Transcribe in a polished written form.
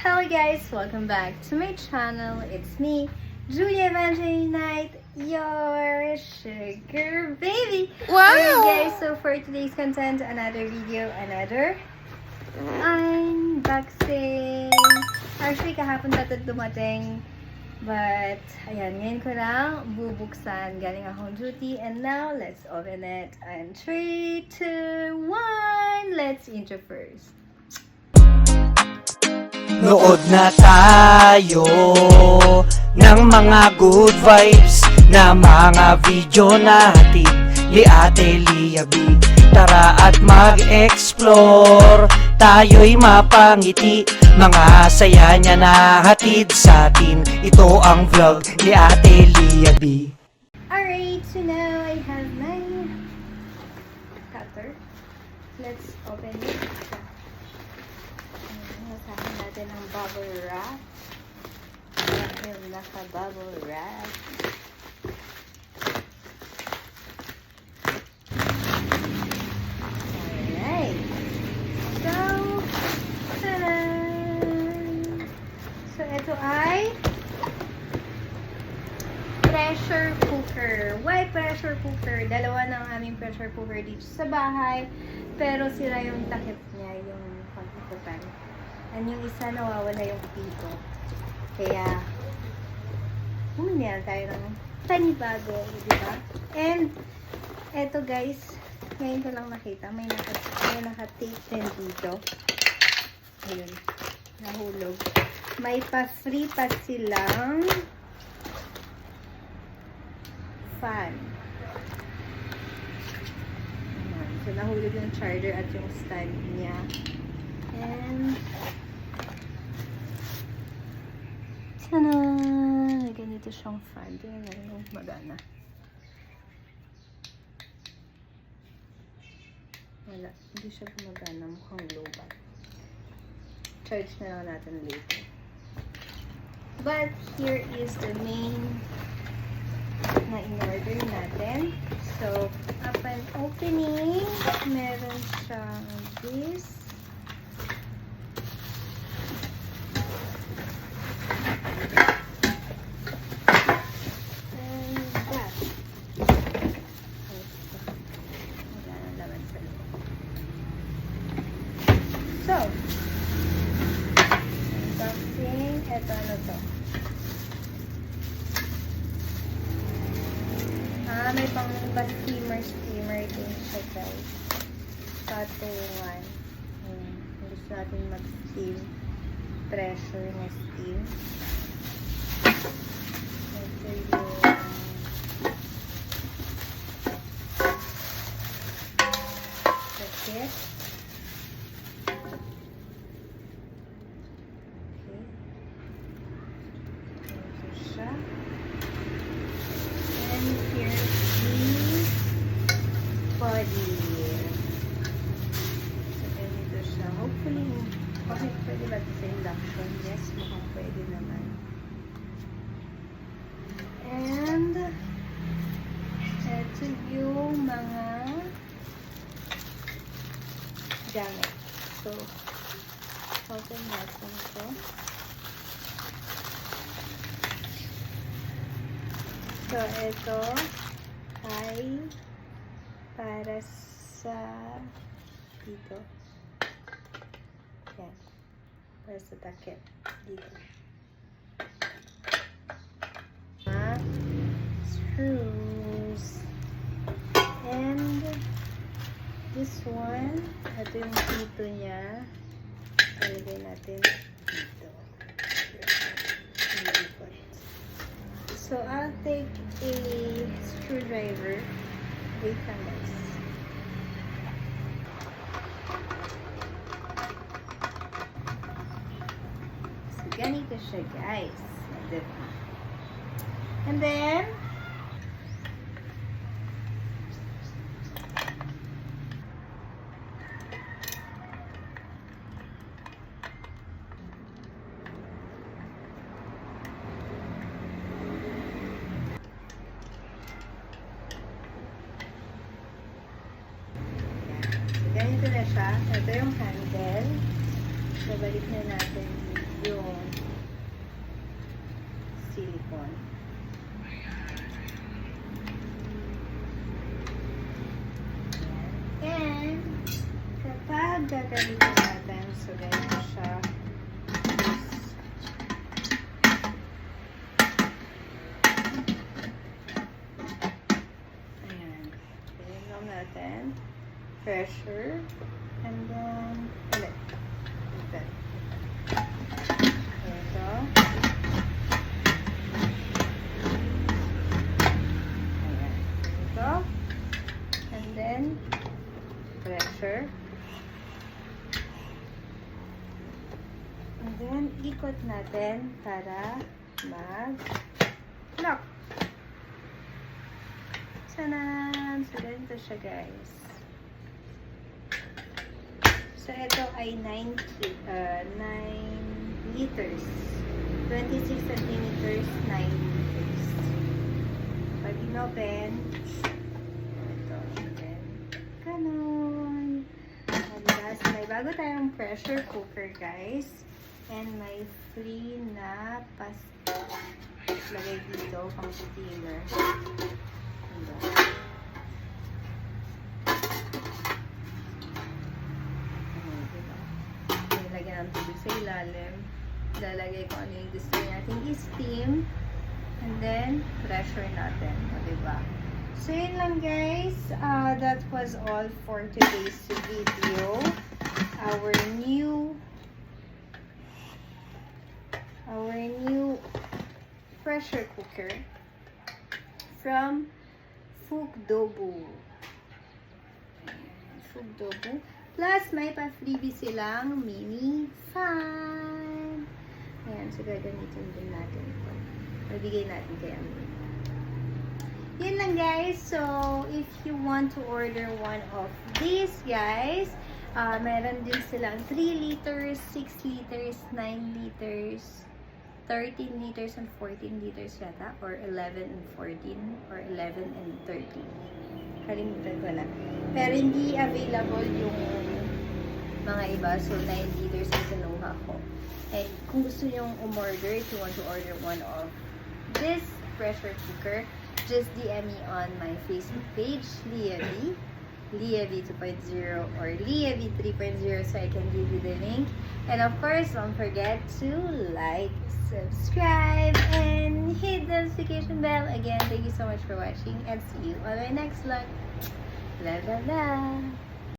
Hello guys! Welcome back to my channel. It's me, Julia Evangeline Knight, your sugar baby. Wow! Alright guys, so for today's content, another video, another unboxing. Actually, kahapon na ito dumating. But, ayan, ngayon ko lang bubuksan. Galing akong duty. And now, let's open it. And 3, 2, 1. Let's intro first. Nood na tayo ng mga good vibes na mga video natin ni Ate Lia B. Tara at mag-explore, tayo'y mapangiti, mga saya niya na hatid sa atin. Ito ang vlog ni Ate Lia B. Alright, so now I have my cutter. Let's open it. Masahin natin ang bubble wrap. Yung naka-bubble wrap. Alright. So, ta-da! So, ito ay pressure cooker. Why pressure cooker? Dalawa na ang aming pressure cooker dito sa bahay. Pero sira yung takip niya, yung pag-ikutan. And yung isa nawawala yung pito. Kaya, bumili na tayo ng panibago, di ba? And, eto guys, ngayon ko lang nakita, may naka-tape din dito. Ayun, nahulog. May pa-free pa silang fan. Ayan. So, nahulog yung charger at yung stand niya. And, sana, may ganito siyang fan. Tingnan natin kung magana. Wala, hindi siya gumagana. Mukhang low-bat. Charge na lang natin later. But, here is the main na in-order natin. So, upon opening, meron siyang this. And that. Wala nang laman sa loob. So, unboxing. Ito ano to? May pang steamer din siya guys. Patungan. Gusto natin mag-steam. Pressure na steam. Ito yung sakit. Okay. Ito siya. And here's the body. So, ganito siya. Hopefully, bakit pwede ba sa induction? Yes, mukhang pwede naman. And, ito yung mga gamit. So, open natin ito. So, ito ay para sa dito. Yan. Para sa takip. Dito. Screws. And this one, ito yung dito niya. Ilagay natin dito. So, I'll take a screwdriver. Wait lang guys. So, ganito siya guys. Diba? And then, ganito na siya. Ito yung handle. So, balik na natin yung Then, ikot natin para mag-lock. Tanan! So, ganito siya, guys. So, ito ay 9 liters. 26 centimeters, 9 liters. Pag inopen, ito, then, ganon. So, may bago tayong pressure cooker, guys. And may free na pasta. Lagay dito, pang steamer. Nilagyan ng tubig sa ilalim. Lalagay ko ano yung gusto natin i-steam. And then, pressure natin. O, diba? So, yun lang guys. That was all for today's video. Our new pressure cooker from Fugdobu. Fugdobu. Plus, may pa-freebie silang mini fan. Ayan, so gagamitin din natin ito. Mabigay natin kay Amin. Yun lang guys. So, if you want to order one of these guys, meron din silang 3 liters, 6 liters, 9 liters, 13 liters and 14 liters yata, or 11 and 14, or 11 and 13. Kalimutan ko na. Pero hindi available yung mga iba, so 9 liters ang kinuha ko. And kung gusto nyong umorder, if you want to order one of this pressure cooker, just DM me on my Facebook page, Leah V 2.0 or Leah V 3.0, so I can give you the link. And of course, don't forget to like, subscribe, and hit the notification bell. Again, thank you so much for watching, and see you on my next vlog. Blah, blah, blah.